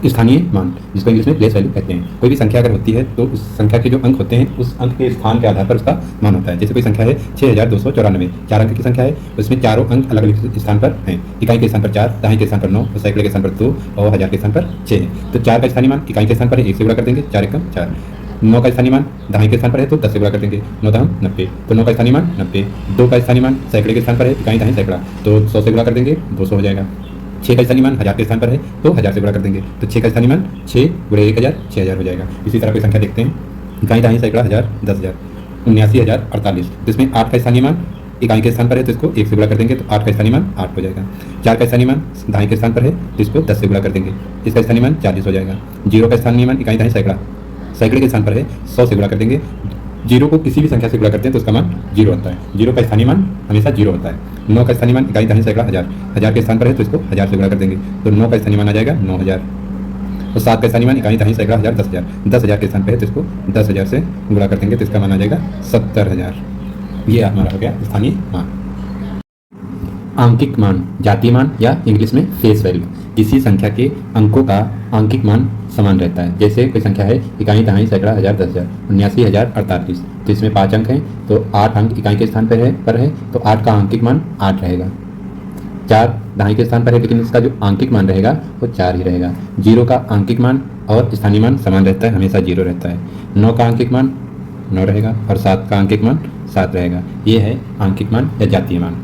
स्थानीय मान, जिसको इंग्लिश में प्लेस वैल्यू कहते हैं। कोई भी संख्या अगर होती है तो उस संख्या के जो अंक होते हैं उस अंक के स्थान के आधार पर उसका मान होता है। जैसे कोई संख्या है 6294, 4 अंक की संख्या है, उसमें चारों अंक अलग अलग स्थान पर हैं। इकाई के स्थान पर 4, दहाई के स्थान पर 9, सैकड़े के स्थान पर 2 और हजार के स्थान पर 6 है। तो 4 का स्थानीय मान इकाई के स्थान पर है, 1 से गुणा कर देंगे, 4 एकम 4। 9 का स्थानीय मान दहाई के स्थान पर है तो 10 से गुणा कर देंगे, 9 दहम 90, तो 9 का स्थानीय मान 90। 2 का स्थानीय मान सैकड़े के स्थान पर है, इकाई दहाई सैकड़ा, तो 100 से गुणा कर देंगे, 200 हो जाएगा। 6 का स्थानीय मान 1000 के स्थान पर है तो 1000 से गुणा कर देंगे, तो 6 का स्थानीय मान 6 गुणे 1000, 6000 हो जाएगा। इसी तरह कोई संख्या देखते हैं, इकाई दहाई सैकड़ा, 1000, 10000, 79048। तो इसमें 8 का स्थानीय मान इकाई के स्थान पर है तो इसको 1 से गुणा कर देंगे, तो 8 का स्थानीय मान 8 हो जाएगा। 4 का स्थानीय मान दहाई के स्थान पर है तो इसको 10 से गुणा कर देंगे, इसका स्थानीय मान 40 हो जाएगा। 0 का स्थानीय मान इकाई दहाई सैकड़ा, सैकड़े के स्थान पर है, 100 से गुणा कर देंगे। 0 को किसी भी संख्या से गुणा करते हैं तो उसका मान 0 होता है। 0 का स्थानीय मान हमेशा 0 होता है। 9 का स्थानीय मान इकाई दहाई सैकड़ा, 1000, 1000 के स्थान पर है तो इसको 1000 से गुणा कर देंगे, तो 9 का स्थानीय मान आ जाएगा 9000। तो 7 का स्थानीय मान इकाई दहाई सैकड़ा, 1000, 10000, 10000 के स्थान पर है तो इसको 10000 से गुणा कर देंगे, तो इसका मान आ जाएगा 70000। ये हमारा हो गया स्थानीय मान। आंकिक मान, जातीय मान या इंग्लिश में फेस वैल्यू। किसी संख्या के अंकों का आंकिक मान समान रहता है। जैसे कोई संख्या है इकाई दहाई सैकड़ा, 1000, 10000, 79048, तो इसमें 5 अंक हैं तो 8 अंक इकाई के स्थान पर है तो 8 का आंकिक मान 8 रहेगा। 4 दहाई के स्थान पर है लेकिन इसका जो आंकिक मान रहेगा वो 4 ही रहेगा। 0 का आंकिक मान और स्थानीय मान समान रहता है, हमेशा 0 रहता है। 9 का आंकिक मान 9 रहेगा और 7 का आंकिक मान 7 रहेगा। ये है आंकिक मान या जातीय मान।